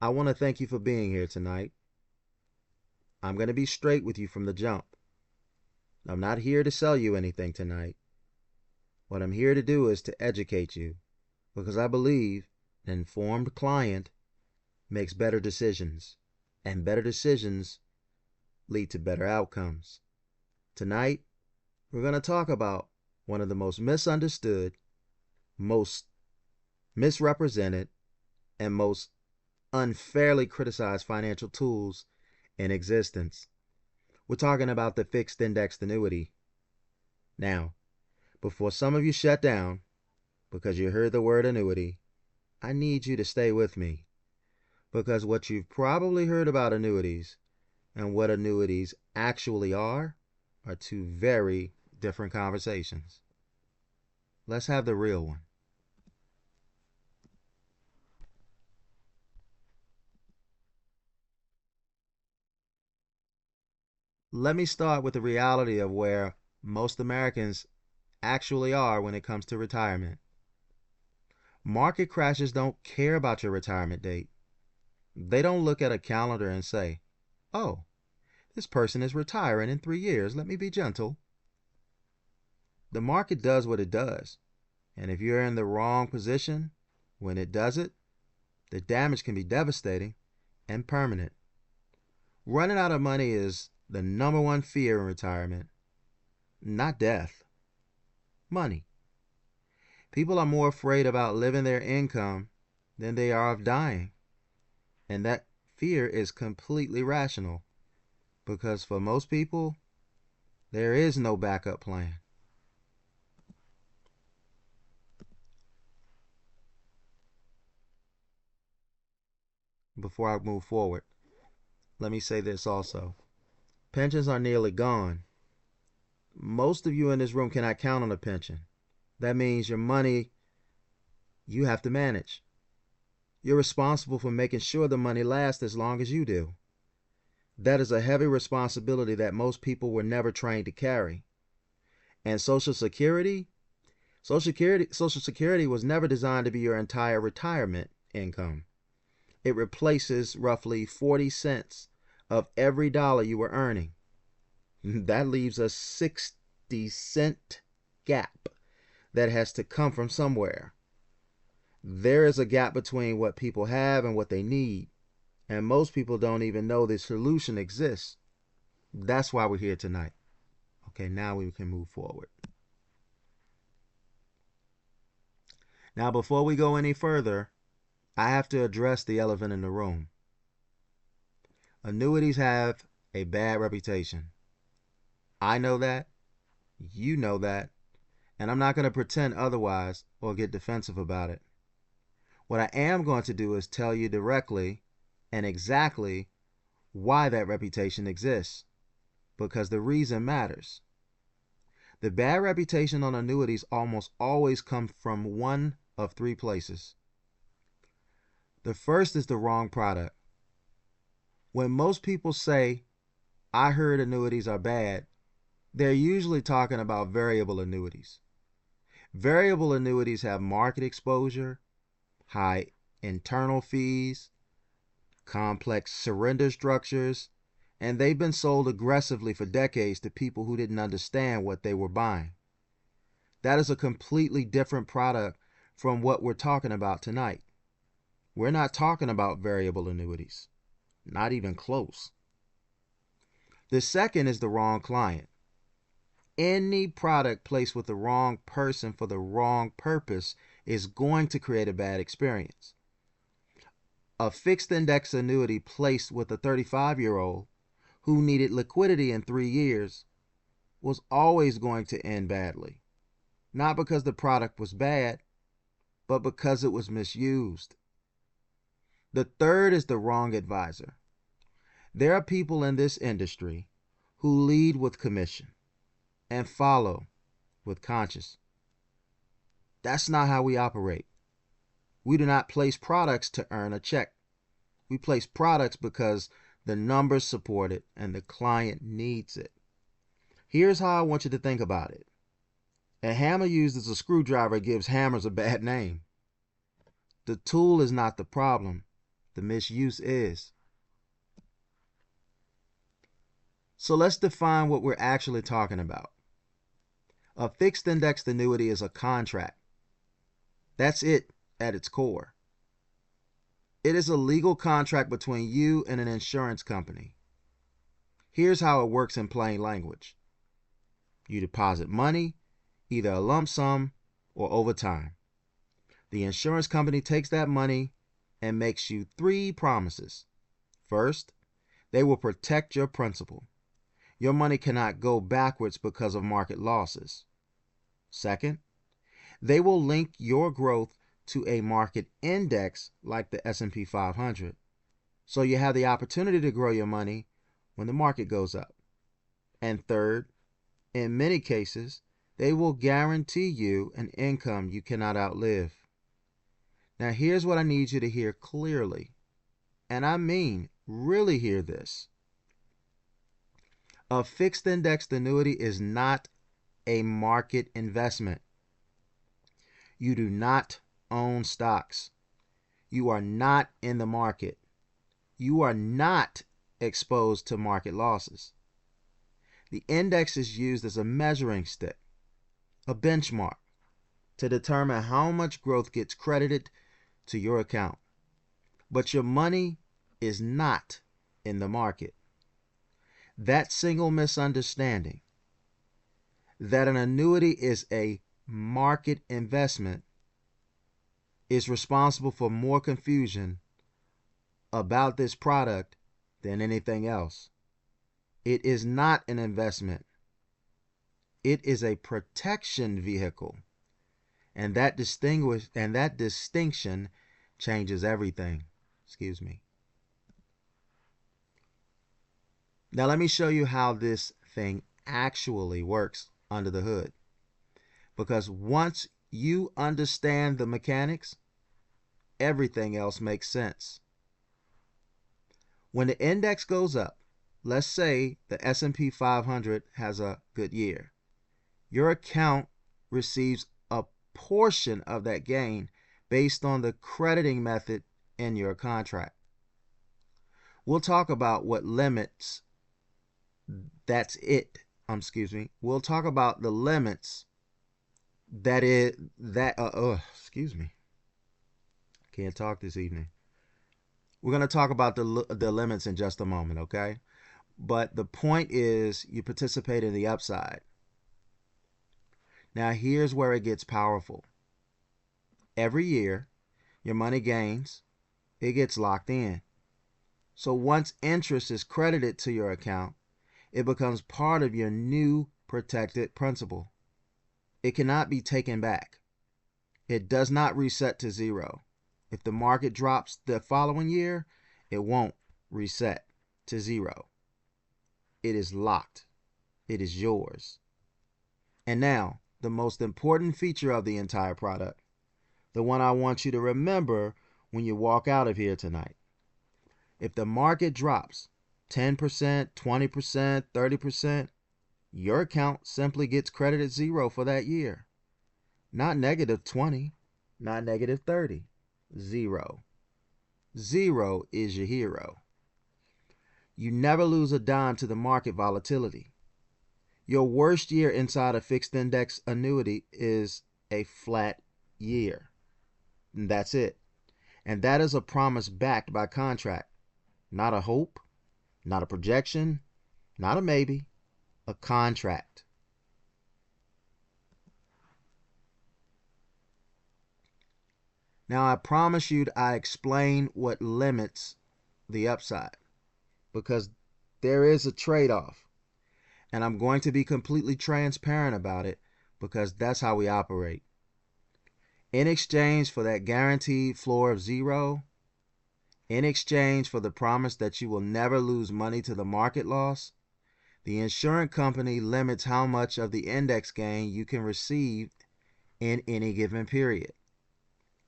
I want to thank you for being here tonight. I'm going to be straight with you from the jump. I'm not here to sell you anything tonight. What I'm here to do is to educate you, because I believe an informed client makes better decisions, and better decisions lead to better outcomes. Tonight, we're going to talk about one of the most misunderstood, most misrepresented, and most unfairly criticized financial tools in existence. We're talking about the fixed indexed annuity. Now, before some of you shut down because you heard the word annuity, I need you to stay with me, because what you've probably heard about annuities and what annuities actually are two very different conversations. Let's have the real one. Let me start with the reality of where most Americans actually are when it comes to retirement. Market crashes don't care about your retirement date. They don't look at a calendar and say, oh, this person is retiring in 3 years. Let me be gentle. The market does what it does. And if you're in the wrong position when it does it, the damage can be devastating and permanent. Running out of money is the number one fear in retirement. Not death, money. People are more afraid about living their income than they are of dying. And that fear is completely rational, because for most people, there is no backup plan. Before I move forward, let me say this also. Pensions are nearly gone. Most of you in this room cannot count on a pension. That means your money you have to manage. You're responsible for making sure the money lasts as long as you do. That is a heavy responsibility that most people were never trained to carry. And Social Security was never designed to be your entire retirement income. It replaces roughly 40 cents of every dollar you were earning. That leaves a 60-cent gap that has to come from somewhere. There is a gap between what people have and what they need, and most people don't even know the solution exists. That's why we're here tonight. Okay, now we can move forward. Now, before we go any further, I have to address the elephant in the room. Annuities have a bad reputation. I know that. You know that. And I'm not going to pretend otherwise or get defensive about it. What I am going to do is tell you directly and exactly why that reputation exists, because the reason matters. The bad reputation on annuities almost always comes from one of three places. The first is the wrong product. When most people say, I heard annuities are bad, they're usually talking about variable annuities. Variable annuities have market exposure, high internal fees, complex surrender structures, and they've been sold aggressively for decades to people who didn't understand what they were buying. That is a completely different product from what we're talking about tonight. We're not talking about variable annuities, not even close. The second is the wrong client. Any product placed with the wrong person for the wrong purpose is going to create a bad experience. A fixed index annuity placed with a 35-year-old who needed liquidity in 3 years was always going to end badly. Not because the product was bad, but because it was misused. The third is the wrong advisor. There are people in this industry who lead with commission and follow with conscience. That's not how we operate. We do not place products to earn a check. We place products because the numbers support it and the client needs it. Here's how I want you to think about it. A hammer used as a screwdriver gives hammers a bad name. The tool is not the problem. the misuse is. So let's define what we're actually talking about. A fixed indexed annuity is a contract. That's it at its core. It is a legal contract between you and an insurance company. Here's how it works in plain language. You deposit money, either a lump sum or over time. The insurance company takes that money and makes you 3 promises. First, they will protect your principal. Your money cannot go backwards because of market losses. Second, they will link your growth to a market index like the S&P 500, so you have the opportunity to grow your money when the market goes up. And third, in many cases, they will guarantee you an income you cannot outlive. Now here's what I need you to hear clearly, and I mean really hear this. A fixed indexed annuity is not a market investment. You do not own stocks. You are not in the market. You are not exposed to market losses. The index is used as a measuring stick, a benchmark, to determine how much growth gets credited to your account. But your money is not in the market. That single misunderstanding, that an annuity is a market investment, is responsible for more confusion about this product than anything else. It is not an investment. It is a protection vehicle. And that distinction changes everything. Excuse me. Now let me show you how this thing actually works under the hood. Because once you understand the mechanics, everything else makes sense. When the index goes up, let's say the S&P 500 has a good year, your account receives a portion of that gain based on the crediting method in your contract. We'll talk about what limits We'll talk about the limits Can't talk this evening. We're going to talk about the limits in just a moment, okay? But the point is you participate in the upside. Now here's where it gets powerful. Every year, your money gains, it gets locked in. So once interest is credited to your account, it becomes part of your new protected principal. It cannot be taken back. It does not reset to zero. If the market drops the following year, it won't reset to zero. It is locked. It is yours. And now, the most important feature of the entire product, the one I want you to remember when you walk out of here tonight. If the market drops 10%, 20%, 30%, your account simply gets credited zero for that year. Not negative 20, not negative 30. Zero. Zero is your hero. You never lose a dime to the market volatility. Your worst year inside a fixed index annuity is a flat year. And that's it. And that is a promise backed by contract. Not a hope, not a projection, not a maybe, a contract. Now I promise you I explain what limits the upside, because there is a trade-off. And I'm going to be completely transparent about it because that's how we operate. In exchange for that guaranteed floor of zero, in exchange for the promise that you will never lose money to the market loss, the insurance company limits how much of the index gain you can receive in any given period.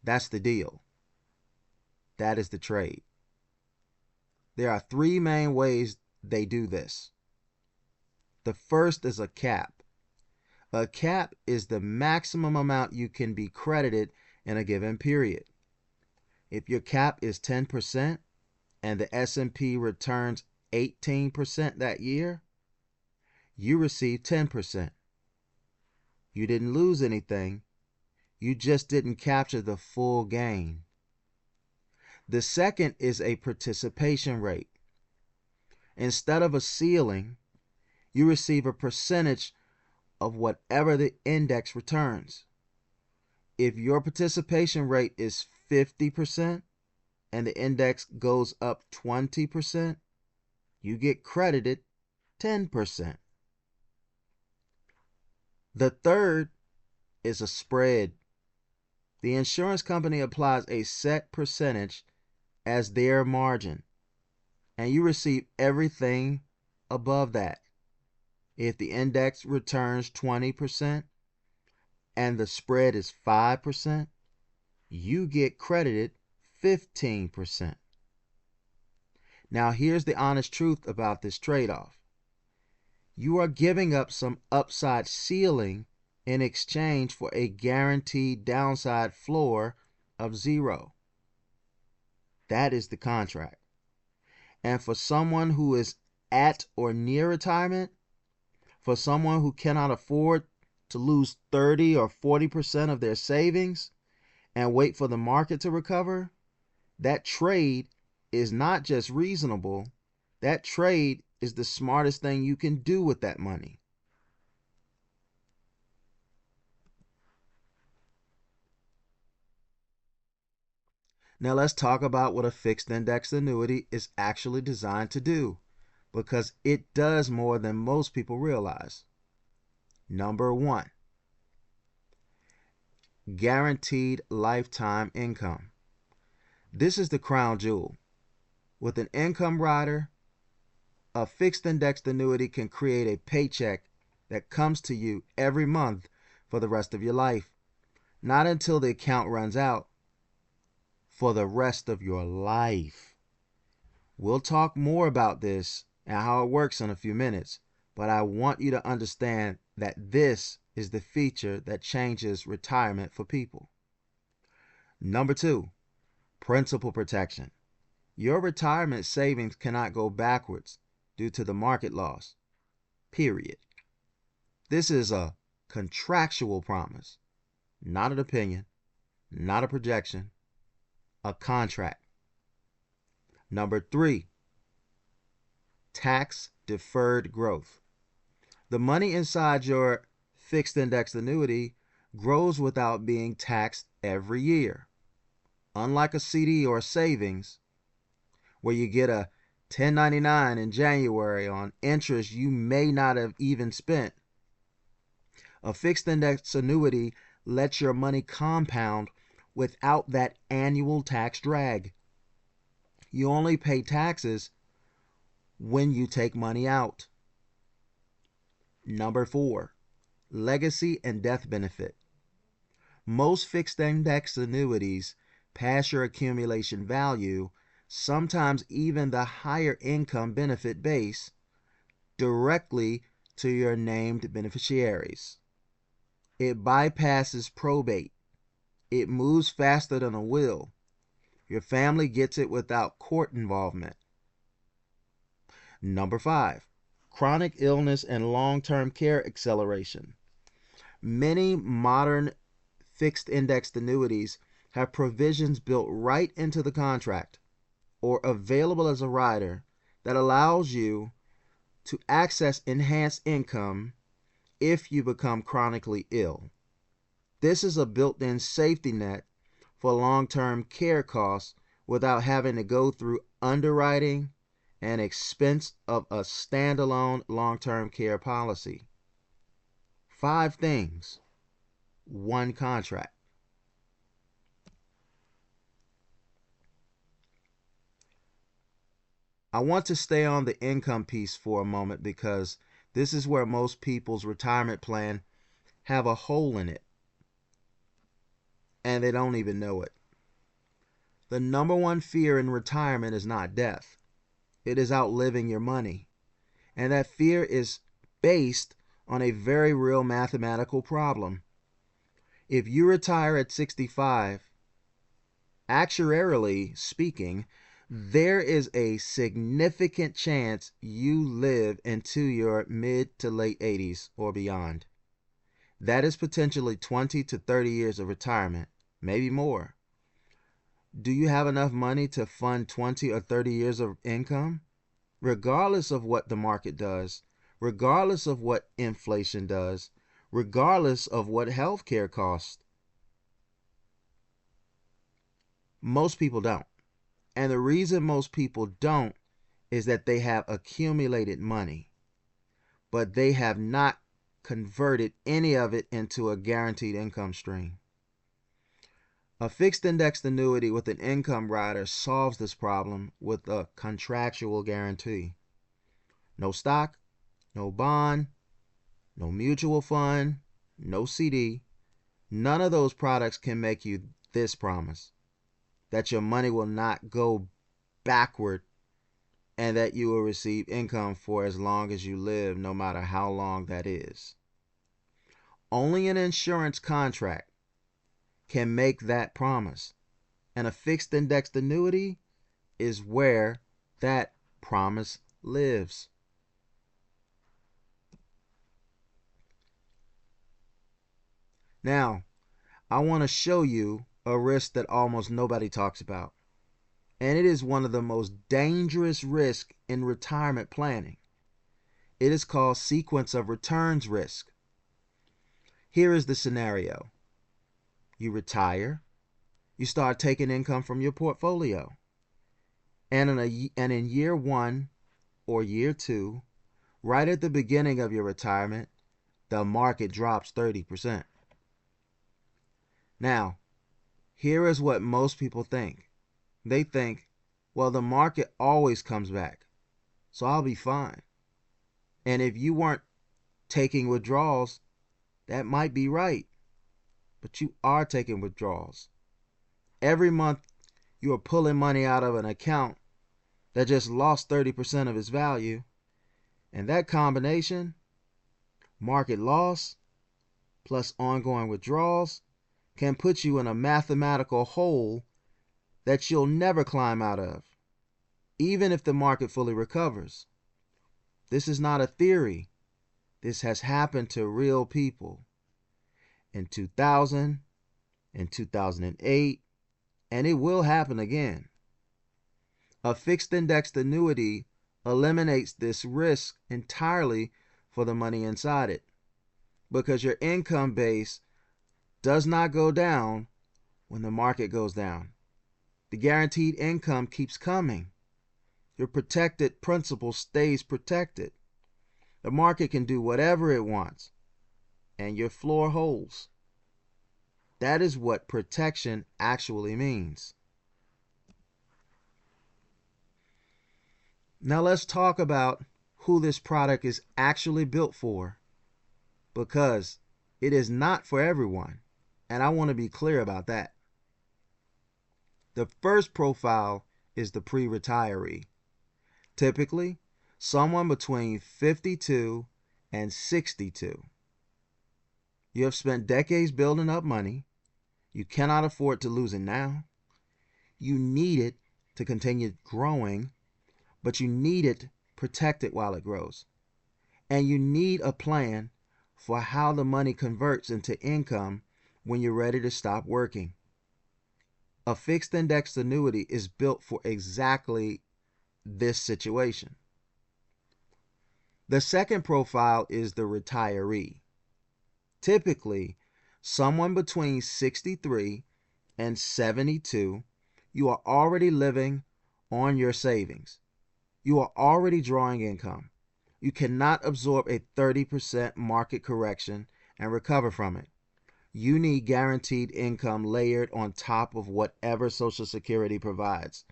That's the deal. That is the trade. There are 3 main ways they do this. The first is a cap. A cap is the maximum amount you can be credited in a given period. If your cap is 10%, and the S&P returns 18% that year, you receive 10%. You didn't lose anything. You just didn't capture the full gain. The second is a participation rate. Instead of a ceiling, you receive a percentage of whatever the index returns. If your participation rate is 50% and the index goes up 20%, you get credited 10%. The third is a spread. The insurance company applies a set percentage as their margin, and you receive everything above that. If the index returns 20% and the spread is 5%, you get credited 15%. Now, here's the honest truth about this trade-off. You are giving up some upside ceiling in exchange for a guaranteed downside floor of 0. That is the contract. And for someone who is at or near retirement, for someone who cannot afford to lose 30 or 40% of their savings and wait for the market to recover, that trade is not just reasonable, that trade is the smartest thing you can do with that money. Now let's talk about what a fixed index annuity is actually designed to do, because it does more than most people realize. Number 1, guaranteed lifetime income. This is the crown jewel. With an income rider, a fixed indexed annuity can create a paycheck that comes to you every month for the rest of your life. Not until the account runs out, for the rest of your life. We'll talk more about this and how it works in a few minutes, but I want you to understand that this is the feature that changes retirement for people. Number 2, principal protection. Your retirement savings cannot go backwards due to the market loss, period. This is a contractual promise, not an opinion, not a projection, a contract. Number 3, tax-deferred growth. The money inside your fixed index annuity grows without being taxed every year. Unlike a CD or a savings, where you get a 1099 in January on interest you may not have even spent, a fixed index annuity lets your money compound without that annual tax drag. You only pay taxes when you take money out. Number 4, legacy and death benefit. Most fixed index annuities pass your accumulation value, sometimes even the higher income benefit base, directly to your named beneficiaries. It bypasses probate. It moves faster than a will. Your family gets it without court involvement. Number 5, chronic illness and long-term care acceleration. Many modern fixed indexed annuities have provisions built right into the contract or available as a rider that allows you to access enhanced income if you become chronically ill. This is a built-in safety net for long-term care costs without having to go through underwriting and expense of a standalone long-term care policy. 5 things, 1 contract. I want to stay on the income piece for a moment because this is where most people's retirement plan have a hole in it, and they don't even know it. The number 1 fear in retirement is not death. It is outliving your money. And that fear is based on a very real mathematical problem. If you retire at 65, actuarially speaking, there is a significant chance you live into your mid to late 80s or beyond. That is potentially 20 to 30 years of retirement, maybe more. Do you have enough money to fund 20 or 30 years of income? Regardless of what the market does, regardless of what inflation does, regardless of what healthcare costs? Most people don't. And the reason most people don't is that they have accumulated money, but they have not converted any of it into a guaranteed income stream. A fixed indexed annuity with an income rider solves this problem with a contractual guarantee. No stock, no bond, no mutual fund, no CD. None of those products can make you this promise: that your money will not go backward and that you will receive income for as long as you live, no matter how long that is. Only an insurance contract can make that promise, and a fixed indexed annuity is where that promise lives. Now, I want to show you a risk that almost nobody talks about, and it is one of the most dangerous risks in retirement planning. It is called sequence of returns risk. Here is the scenario. You retire, you start taking income from your portfolio, and in year one or year two, right at the beginning of your retirement, the market drops 30%. Now, here is what most people think. They think, well, the market always comes back, so I'll be fine. And if you weren't taking withdrawals, that might be right, but you are taking withdrawals. Every month, you are pulling money out of an account that just lost 30% of its value, and that combination, market loss plus ongoing withdrawals, can put you in a mathematical hole that you'll never climb out of, even if the market fully recovers. This is not a theory. This has happened to real people in 2000, in 2008, and it will happen again. A fixed indexed annuity eliminates this risk entirely for the money inside it, because your income base does not go down when the market goes down. The guaranteed income keeps coming. Your protected principal stays protected. The market can do whatever it wants, and your floor holds. That is what protection actually means. Now let's talk about who this product is actually built for, because it is not for everyone, and I want to be clear about that. The first profile is the pre-retiree. Typically, someone between 52 and 62. You have spent decades building up money. You cannot afford to lose it now. You need it to continue growing, but you need it protected while it grows. And you need a plan for how the money converts into income when you're ready to stop working. A fixed indexed annuity is built for exactly this situation. The second profile is the retiree. Typically, someone between 63 and 72, you are already living on your savings. You are already drawing income. You cannot absorb a 30% market correction and recover from it. You need guaranteed income layered on top of whatever Social Security provides.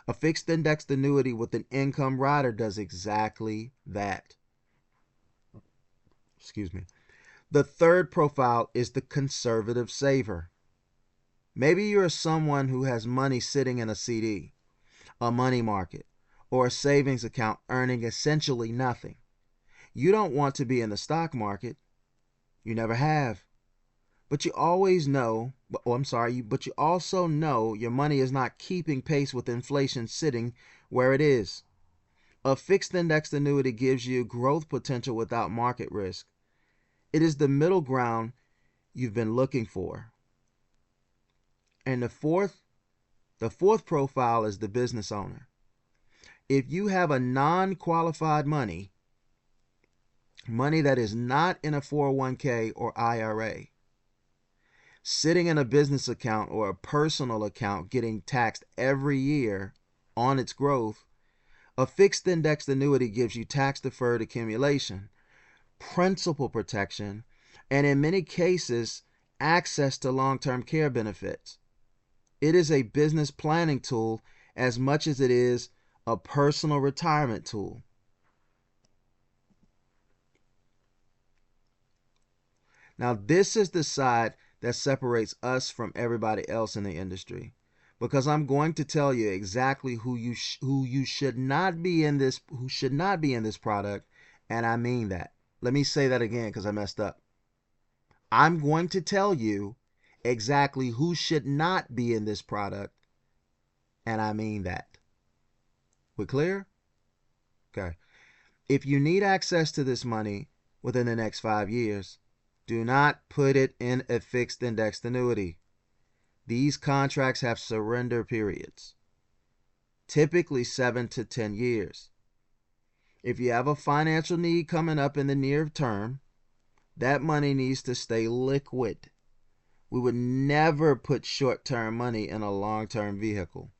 A fixed indexed annuity with an income rider does exactly that. Excuse me. The third profile is the conservative saver. Maybe you're someone who has money sitting in a CD, a money market, or a savings account earning essentially nothing. You don't want to be in the stock market. You never have. But you always know, but you also know your money is not keeping pace with inflation sitting where it is. A fixed indexed annuity gives you growth potential without market risk. It is the middle ground you've been looking for. And the fourth profile is the business owner. If you have a non-qualified money that is not in a 401k or IRA, sitting in a business account or a personal account getting taxed every year on its growth, a fixed indexed annuity gives you tax-deferred accumulation, principal protection, and in many cases, access to long-term care benefits. It is a business planning tool as much as it is a personal retirement tool. Now, this is the side that separates us from everybody else in the industry, because I'm going to tell you exactly who you should not be in this product, and I mean that. Let me say that again because I messed up. I'm going to tell you exactly who should not be in this product, and I mean that. We clear? Okay. If you need access to this money within the next 5 years, do not put it in a fixed indexed annuity. These contracts have surrender periods, typically 7 to 10 years. If you have a financial need coming up in the near term, that money needs to stay liquid. We would never put short-term money in a long-term vehicle.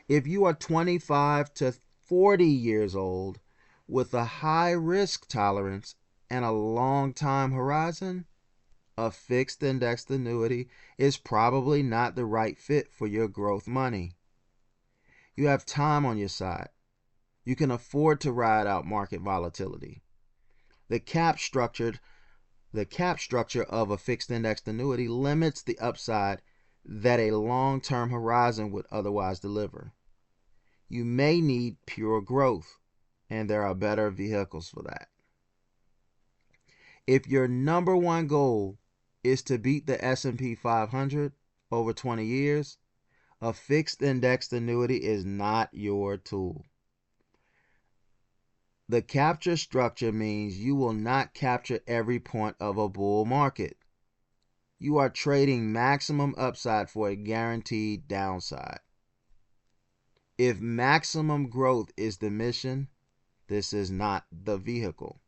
If you are 25 to 40 years old with a high risk tolerance and a long time horizon, a fixed indexed annuity is probably not the right fit for your growth money. You have time on your side. You can afford to ride out market volatility. The cap structure of a fixed indexed annuity limits the upside that a long-term horizon would otherwise deliver. You may need pure growth, and there are better vehicles for that. If your number one goal is to beat the S&P 500 over 20 years, a fixed indexed annuity is not your tool. The capture structure means you will not capture every point of a bull market. You are trading maximum upside for a guaranteed downside. If maximum growth is the mission, this is not the vehicle.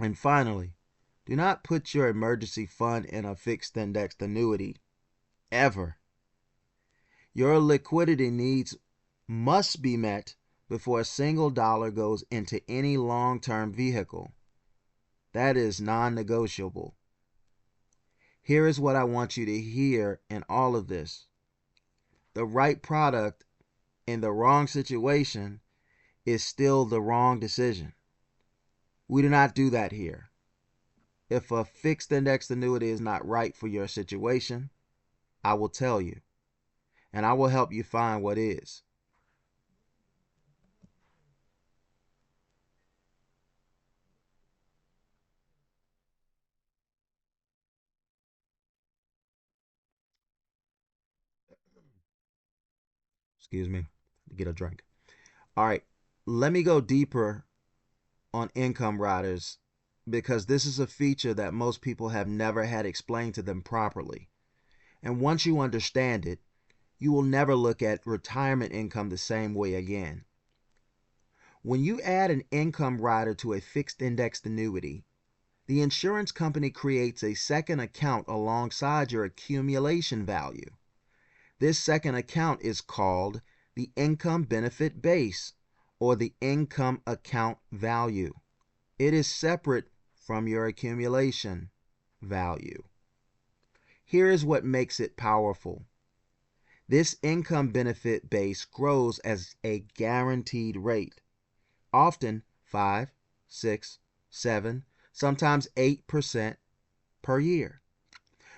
And finally, do not put your emergency fund in a fixed indexed annuity, ever. Your liquidity needs must be met before a single dollar goes into any long-term vehicle. That is non-negotiable. Here is what I want you to hear in all of this. The right product in the wrong situation is still the wrong decision. We do not do that here. If a fixed indexed annuity is not right for your situation, I will tell you, and I will help you find what is. Excuse me, get a drink. All right, let me go deeper on income riders, because this is a feature that most people have never had explained to them properly. And once you understand it, you will never look at retirement income the same way again. When you add an income rider to a fixed indexed annuity, the insurance company creates a second account alongside your accumulation value. This second account is called the income benefit base, or the income account value. It is separate from your accumulation value. Here is what makes it powerful. This income benefit base grows as a guaranteed rate, often 5, 6, 7, sometimes 8% per year.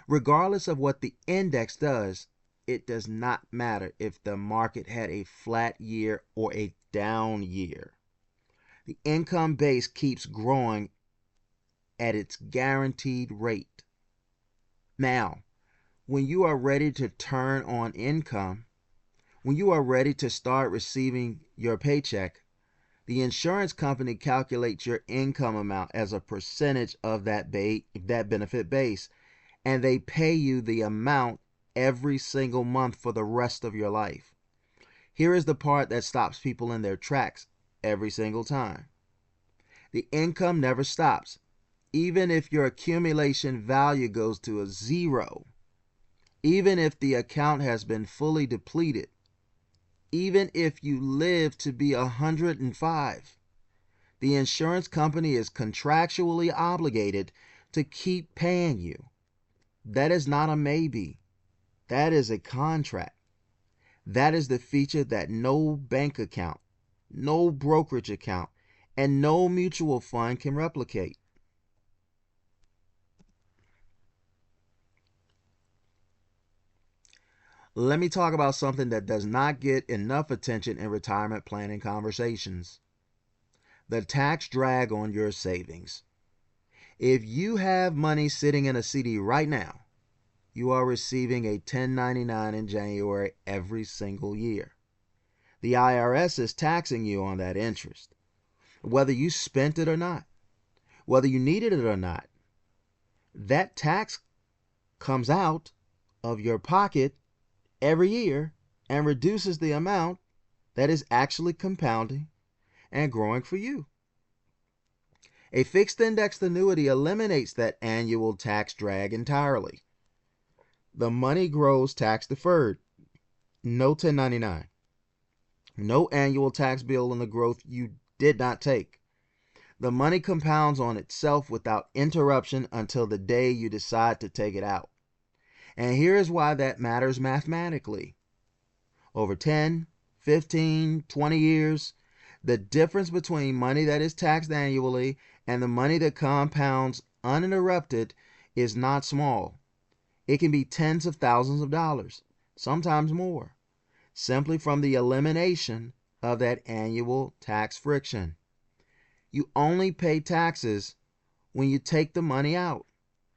Regardless of what the index does, it does not matter if the market had a flat year or a down year. The income base keeps growing at its guaranteed rate. Now, when you are ready to turn on income, when you are ready to start receiving your paycheck, the insurance company calculates your income amount as a percentage of that benefit base, and they pay you the amount every single month for the rest of your life. Here is the part that stops people in their tracks every single time. The income never stops. Even if your accumulation value goes to a zero, even if the account has been fully depleted, even if you live to be 105, the insurance company is contractually obligated to keep paying you. That is not a maybe. That is a contract. That is the feature that no bank account, no brokerage account, and no mutual fund can replicate. Let me talk about something that does not get enough attention in retirement planning conversations: the tax drag on your savings. If you have money sitting in a CD right now, you are receiving a 1099 in January every single year. The IRS is taxing you on that interest, whether you spent it or not, whether you needed it or not. That tax comes out of your pocket every year and reduces the amount that is actually compounding and growing for you. A fixed indexed annuity eliminates that annual tax drag entirely. The money grows tax deferred. No 1099. No annual tax bill on the growth you did not take. The money compounds on itself without interruption until the day you decide to take it out. And here is why that matters mathematically. Over 10, 15, 20 years, the difference between money that is taxed annually and the money that compounds uninterrupted is not small. It can be tens of thousands of dollars, sometimes more, simply from the elimination of that annual tax friction. You only pay taxes when you take the money out,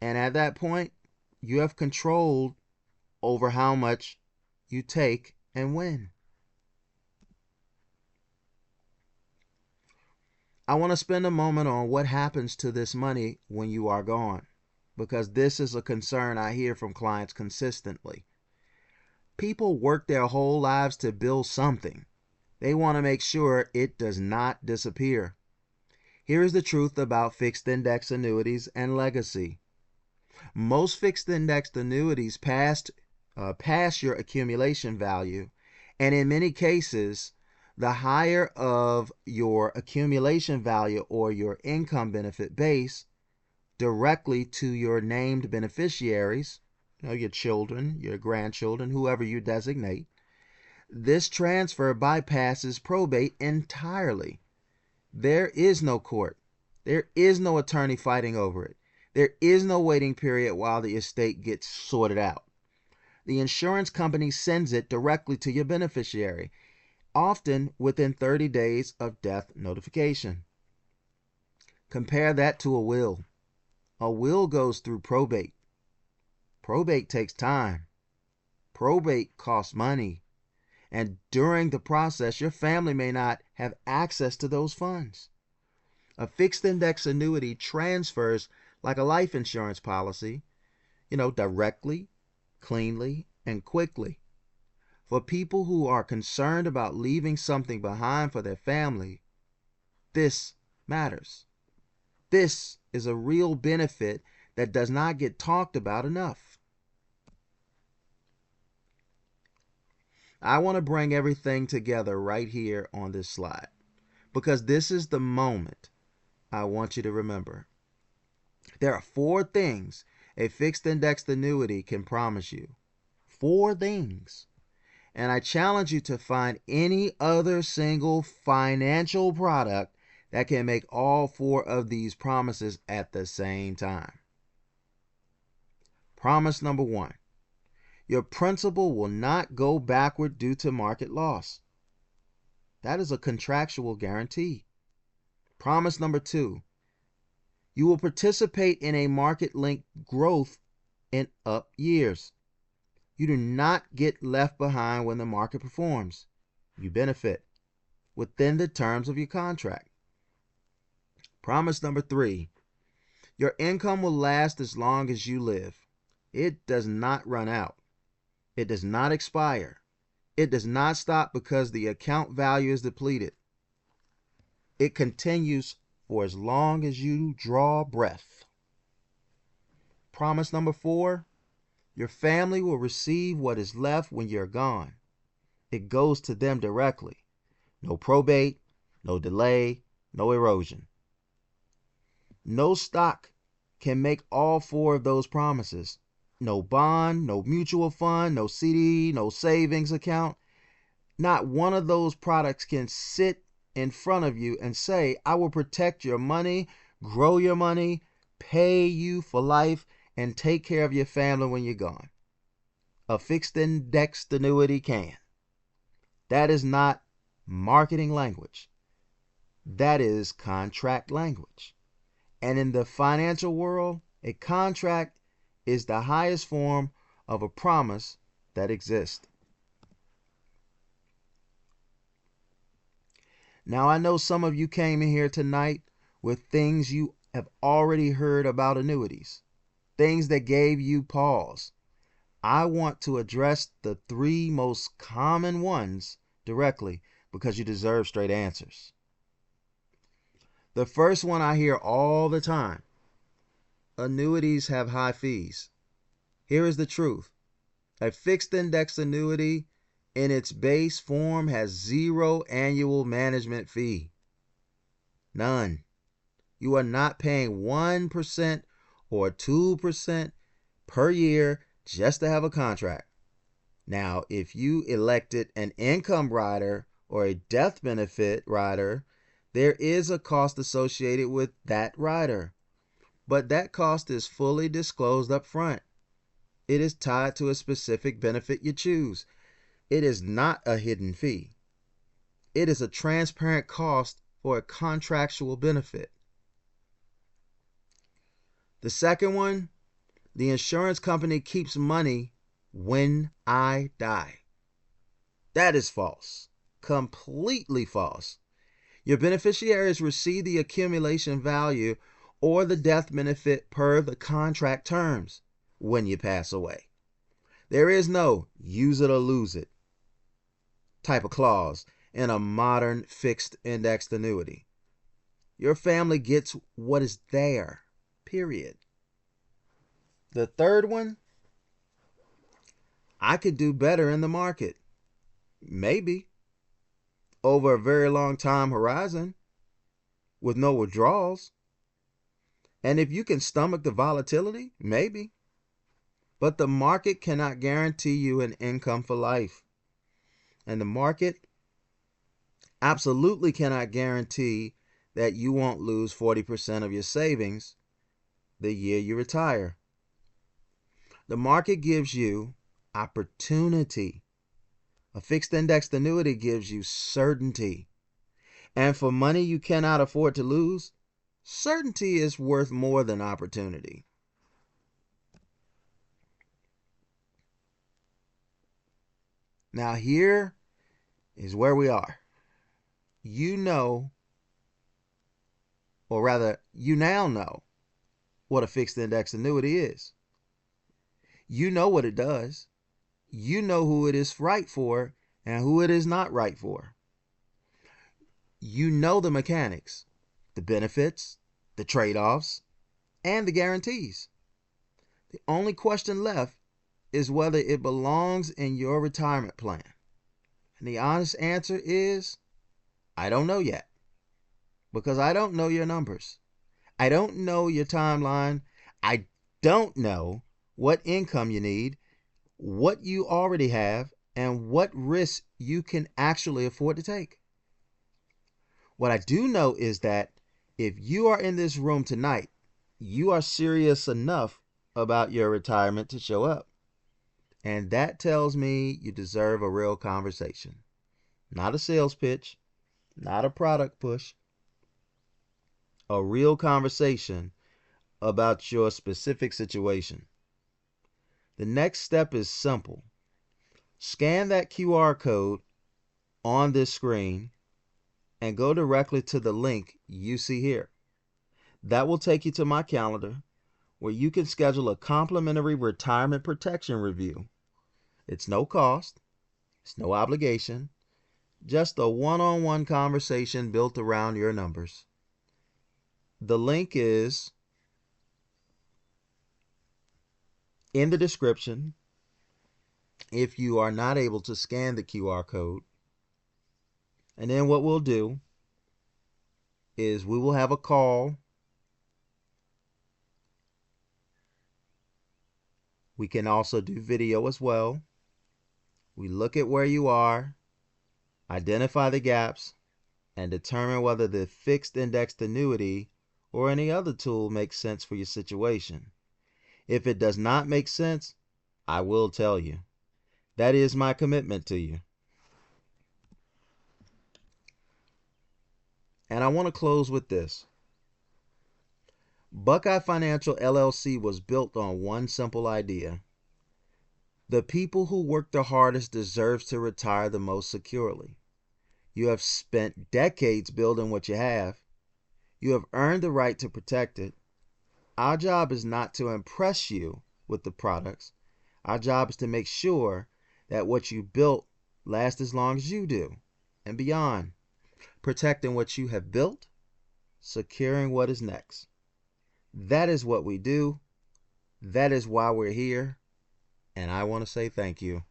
and at that point, you have control over how much you take and when. I want to spend a moment on what happens to this money when you are gone, because this is a concern I hear from clients consistently. People work their whole lives to build something. They want to make sure it does not disappear. Here is the truth about fixed index annuities and legacy. Most fixed indexed annuities pass your accumulation value, and in many cases, the higher of your accumulation value or your income benefit base directly to your named beneficiaries, your children, your grandchildren, whoever you designate. This transfer bypasses probate entirely. There is no court. There is no attorney fighting over it. There is no waiting period while the estate gets sorted out. The insurance company sends it directly to your beneficiary, often within 30 days of death notification. Compare that to a will. A will goes through probate. Probate takes time. Probate costs money. And during the process, your family may not have access to those funds. A fixed index annuity transfers like a life insurance policy, directly, cleanly, and quickly. For people who are concerned about leaving something behind for their family, this matters. This is a real benefit that does not get talked about enough. I want to bring everything together right here on this slide, because this is the moment I want you to remember. There are 4 things a fixed indexed annuity can promise you. 4 things. And I challenge you to find any other single financial product that can make all 4 of these promises at the same time. Promise number 1. Your principal will not go backward due to market loss. That is a contractual guarantee. Promise number 2. You will participate in a market-linked growth in up years. You do not get left behind when the market performs. You benefit within the terms of your contract. Promise number 3. Your income will last as long as you live. It does not run out. It does not expire. It does not stop because the account value is depleted. It continues for as long as you draw breath. Promise number 4. Your family will receive what is left when you're gone. It goes to them directly. No probate, no delay, no erosion. No stock can make all 4 of those promises. No bond, no mutual fund, no CD, no savings account. Not one of those products can sit in front of you and say, I will protect your money, grow your money, pay you for life, and take care of your family when you're gone. A fixed indexed annuity can. That is not marketing language. That is contract language. And in the financial world, a contract is the highest form of a promise that exists. Now, I know some of you came in here tonight with things you have already heard about annuities, things that gave you pause. I want to address the 3 most common ones directly because you deserve straight answers. The first one I hear all the time: annuities have high fees. Here is the truth. A fixed index annuity in its base form has 0 annual management fee. None. You are not paying 1% or 2% per year just to have a contract. Now, if you elected an income rider or a death benefit rider, there is a cost associated with that rider. But that cost is fully disclosed up front. It is tied to a specific benefit you choose. It is not a hidden fee. It is a transparent cost for a contractual benefit. The second one, the insurance company keeps money when I die. That is false. Completely false. Your beneficiaries receive the accumulation value or the death benefit per the contract terms when you pass away. There is no use it or lose it type of clause in a modern fixed indexed annuity. Your family gets what is there, period. The third one, I could do better in the market. Maybe. Over a very long time horizon with no withdrawals. And if you can stomach the volatility, maybe. But the market cannot guarantee you an income for life. And the market absolutely cannot guarantee that you won't lose 40% of your savings the year you retire. The market gives you opportunity. A fixed indexed annuity gives you certainty. And for money you cannot afford to lose, certainty is worth more than opportunity. Now here is where we are. You know, or rather, you now know what a fixed index annuity is. You know what it does. You know who it is right for and who it is not right for. You know the mechanics, the benefits, the trade-offs, and the guarantees. The only question left is whether it belongs in your retirement plan. And the honest answer is, I don't know yet. Because I don't know your numbers. I don't know your timeline. I don't know what income you need, what you already have, and what risks you can actually afford to take. What I do know is that if you are in this room tonight, you are serious enough about your retirement to show up. And that tells me you deserve a real conversation. Not a sales pitch, not a product push. A real conversation about your specific situation. The next step is simple. Scan that QR code on this screen and go directly to the link you see here. That will take you to my calendar where you can schedule a complimentary retirement protection review. It's no cost, it's no obligation, just a one-on-one conversation built around your numbers. The link is in the description if you are not able to scan the QR code. And then what we'll do is we will have a call. We can also do video as well. We look at where you are, identify the gaps, and determine whether the fixed indexed annuity or any other tool makes sense for your situation. If it does not make sense, I will tell you. That is my commitment to you. And I want to close with this. Buckeye Financial LLC was built on one simple idea. The people who work the hardest deserve to retire the most securely. You have spent decades building what you have. You have earned the right to protect it. Our job is not to impress you with the products. Our job is to make sure that what you built lasts as long as you do and beyond. Protecting what you have built, securing what is next. That is what we do. That is why we're here. And I want to say thank you.